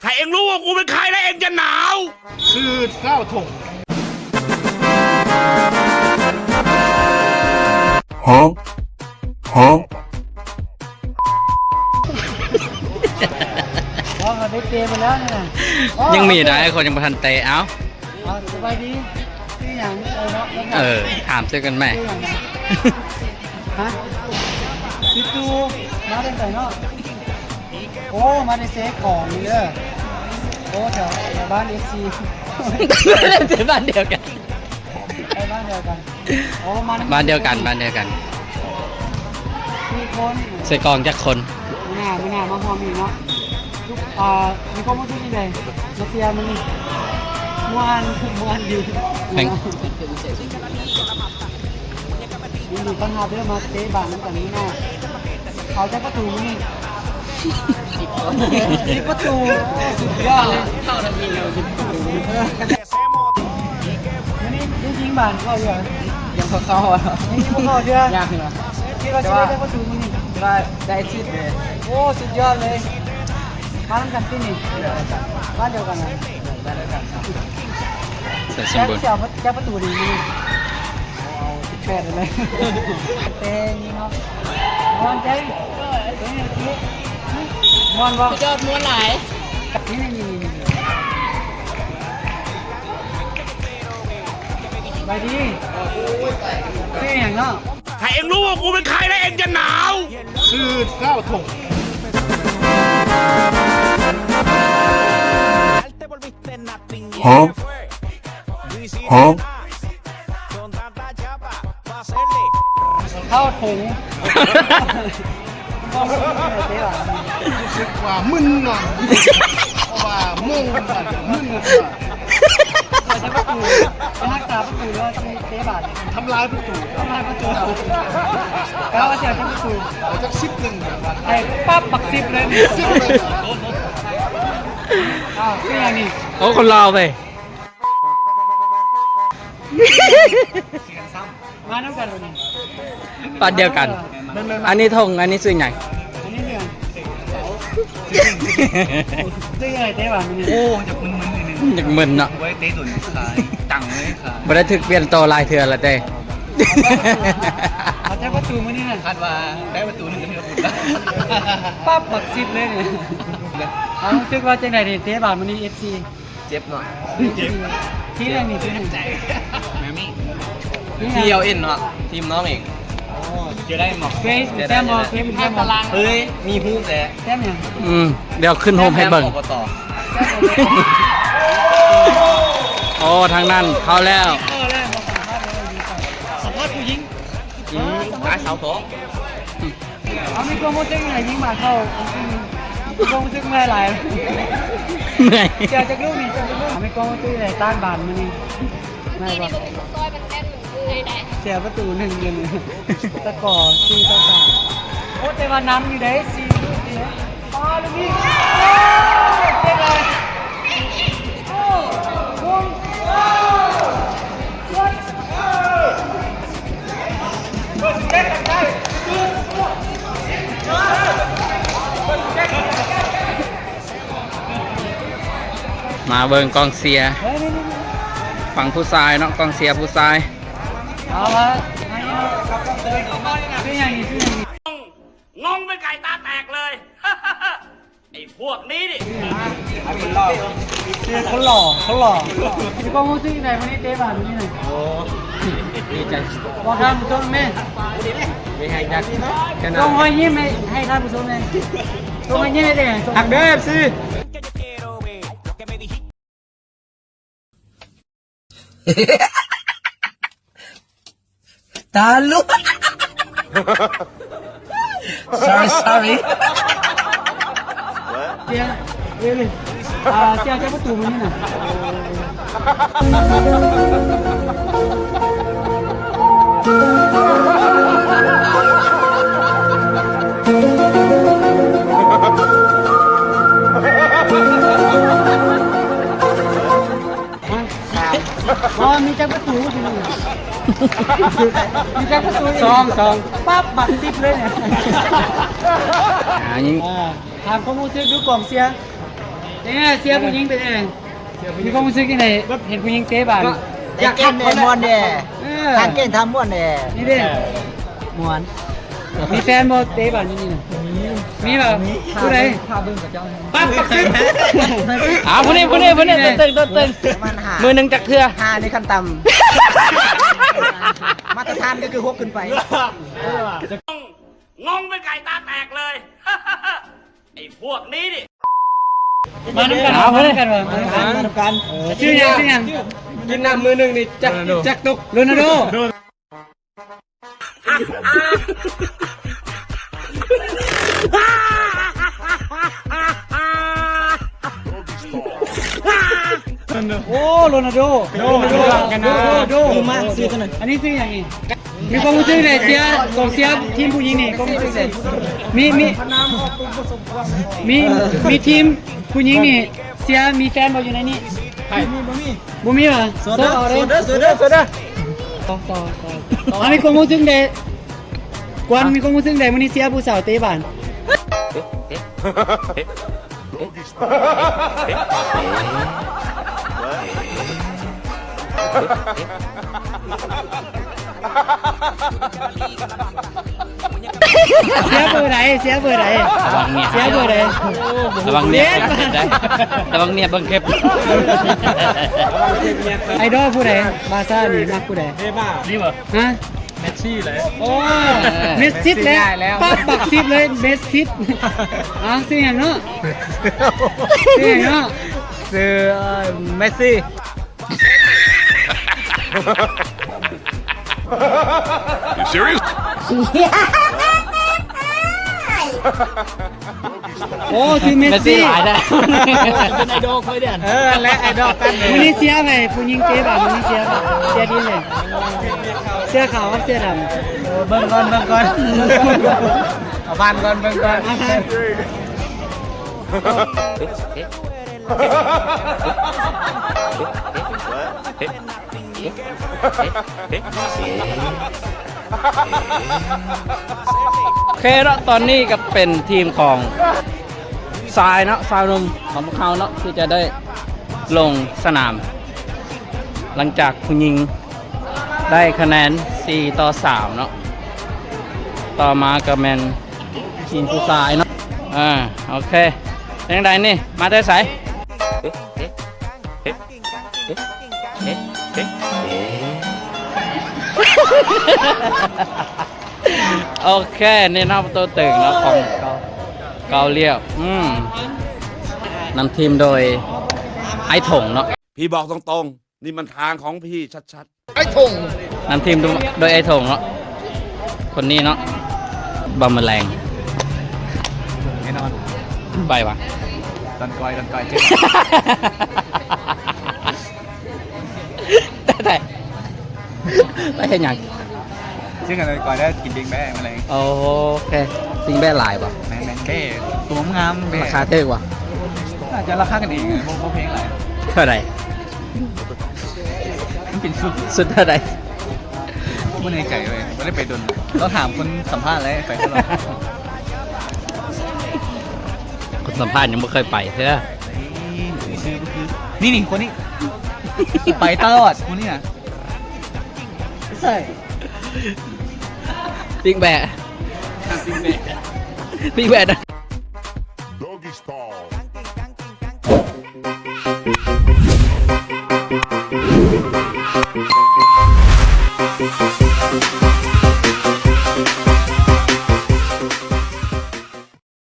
ถ้าเองรู้ว่ากูเป็นใครแล้วเองจะหนาวชื่อเก้าถงฮะฮะเขาได้เตะไปแล้วเนี่ยยังมีได้คนยังประทันเตะเอ้าสบายดีที่อย่างเนาะถามซื้อกันแม่ฮะพี่ตูมาได้แต่เนาะโอ้มาได้เซ็กของนี่เลยโอ้แถวบ้านเอฟซีบ้านเดียวกันบ้านเดียวกันโอ้บ้านเดียวกันมีคน ใส่กองจักคนไม่น่ามาพอมีเนาะทุกมีข้อมูลที่นี่เลยมาเตียมันนี่มวนดีมีปัญหาเรื่องมาเตะบานนั่นกันนี้น่าเขาจะประตูนี่10 ประตูสุดยอดเลยเข้าทันทีเลยนี่ยิงบานเข้าเยอะยังเข้าอ่ะยิงเข้าเยอะยากเหรอที่เราจะได้ประตูนี่ได้ชิดเลยโอ้สุดยอดเลยมาทำกันที่นี่บ้านเดียวกันนะเสร็จสมบูรณ์แก้ประตูดีนี่แปดเลยเตะนี่เนาะมอนใจมอนบอกยอดม้วนหลายนี่ไปดีชื่ออย่างเนาะถ้าเองรู้ว่ากูเป็นใครแล้วเองจะหนาวชื่อเก้าถงฮะฮะเข้าถุงรู้สึกว่ามึนหน่อยเพราะว่ามึนจะประตูจะรักษาประตูแล้วจะมีเตะบาดทำลายประตูแล้วเสียประตูเอาจาก11ไอ้ปั๊บปัก10เลยนี่10เลยชื่ออย่างนี้โอ้คนเราไปมาน้ำกันวันนี้บ้านเดียวกันอันนี้ทงอันนี้ซื้อไงอันนี้เรื่องซื้อไงเตะบาดมันนี่โอ้จากมึนอยากมึนเนาะไว้เตะตุ่นขายตังเลยขายบ่ได้ถึกเปลี่ยนโตลายเถื่อนละเต้เอาแต่ประตูมันนี่นะคาดว่าได้ประตู1กับประตูปั๊บปัก10เลยเนี่ยเอาซึกว่าจังได๋นี่เตะบาดมันนี่ FC เจ็บหน่อยที่เรื่องนี้ที่หนึ่งแมมี่ทีเอาเอ็นเนาะทีมน้องเองจะได้หมอกเฟซแซมบอกเฟซแซมบอกเฮ้ยมีฮู้แต่แซมเนี่ยเดี๋ยวขึ้นโฮมให้เบิ่งโอ้ทางนั้นเข้าแล้วสัมภาษณ์ผู้หญิงเสาโถเอามีความรู้สึกยังไงยิงมาเข้าความรู้สึกเมื่อไหร่เหนื่อยเจอจากลูกนี่เจอจากลูกมีความรู้สึกยังไงต้านบานมันนี่ไม่บอกเสียประตู1เลยตะก่อ4ต่อ3โอ้แต่ว่าน้ำอยู่ได้4ลูกนี่อ๋อลูกนี้เจ็บเลยมาเบิ่งกองเชียร์ฝั่งผู้ชายเนาะกองเชียร์ผู้ชายเอาละชื่ออย่างนี้งงเป็นไก่ตาแตกเลยไอ้พวกนี้ดิคนหล่อมีความรู้สึกยังไงวันนี้เตะบาสวันนี้หน่อยโอ้ดีใจบอกท่านผู้ชมแม่ไม่ให้จักต้องคอยยิ้มให้ท่านผู้ชมเลยต้องคอยยิ้มให้ได้หักเด้อสิตาลุก sorry เจ้าเจ้าประตูมันนี่น่ะมีจักประตูที่นี่มีจักประตูซองปั๊บบัก10เลยเนี่ยยิงถามข้อมูลซื้อดูกล่องเสีย เนี่ยเสียผู้หญิงเป็นยังไงมีความรู้สึกยังไงเห็นผู้หญิงเตะบอล อยากเก่งเนี่ยมวนเนี่ยทางเก่งทำมวนเนี่ย นี่เด้ มวน มีแฟนบ่เตะบอลนี่นะมีป่ะผู้ใด พาเบิ่งกับเจ้า ปั๊บปักซิบ ผู้นี้ตึง มันหา มือหนึ่งจากเทือ หาในขั้นต่ำมาตรฐานก็คือ6ขึ้นไป งงเป็นไก่ตาแตกเลย ไอ้พวกนี้ดิ มาทำกันมาทำกันวะ มาทำการ ชื่อยัง กินน้ำมือหนึ่งนี่จักตก โรนัลโดโอ้โรนัลโดโดมาซื้อตัวหนึ่งอันนี้ซื้ออย่างนี้มีความรู้สึกเลยเสียกองเสียทีมผู้หญิงนี่ความรู้สึกเลยมีทีมผู้หญิงนี่เสียมีแฟนบ่อยู่ในนี้บ่มีเหรอโซดาต่อมีความรู้สึกเดะกวนมีความรู้สึกเดะมื้อนี้เสียผู้สาวเตะบอลเสียเบอร์ไหน ระวังเนี่ยระวังเนี่ยบังเก็บ ไอดอลผู้ใดบาซ่านี่มักผู้ใด นี่เหรอ ฮะ แมชชี่เลย โอ้เมสซิแล้วปั๊บปักซิปเลยเมสซิซื้ออย่างเนาะซื้อเมสซี่ You serious? โอ้ซื้อเมสซี่ หลายได้ เป็นไอดอลเคยเด่น และไอดอลกัน วันนี้เสียไงผู้หญิงเจ๊บ่าวันนี้เสียดีเลยเสื้อขาวกับเสื้อดำ เบิ่งก่อนเอาผ่านก่อนเบิ่งก่อน โอเคแล้วตอนนี้ก็เป็นทีมของทรายเนาะทรายนมของพวกเขาเนาะที่จะได้ลงสนาม หลังจากผู้หญิงได้คะแนน4-3เนาะต่อมาก็แมนทีมผู้ทรายเนาะโอเคเป็นยังไงนี่มาได้สายโอเคนี่นับตัวตึงแล้วของเกาเรียบนำทีมโดยไอ้ถงเนาะ พี่บอกตรงๆ นี่มันทางของพี่ชัด นำทีมโดยไอ้ถงเนาะคนนี้เนาะบอมแมลง แน่นอน ไปวะ ดันกอยเจ๊ ได้เห็นยัง ซึ่งกันกอยได้กินดิ้งแม่มาเลย โอเคติงแบ่หลายป่ะ แมงเก้ตัวงาม ราคาเท่กว่า อาจจะราคากันเองโมเพลงอะไร เท่าไหร่ มันเป็นสุด สุดเท่าไหร่ ไม่ในใจเลยไม่ได้ไปดนต้องถามคนสัมภาษณ์อะไรไปเขา คนสัมภาษณ์ยังไม่เคยไปใช่ไหม นี่คนนี้ไปตลอดคนนี้นะ ใช่ ติงแบ่ติงแบ่นะ Doggy style.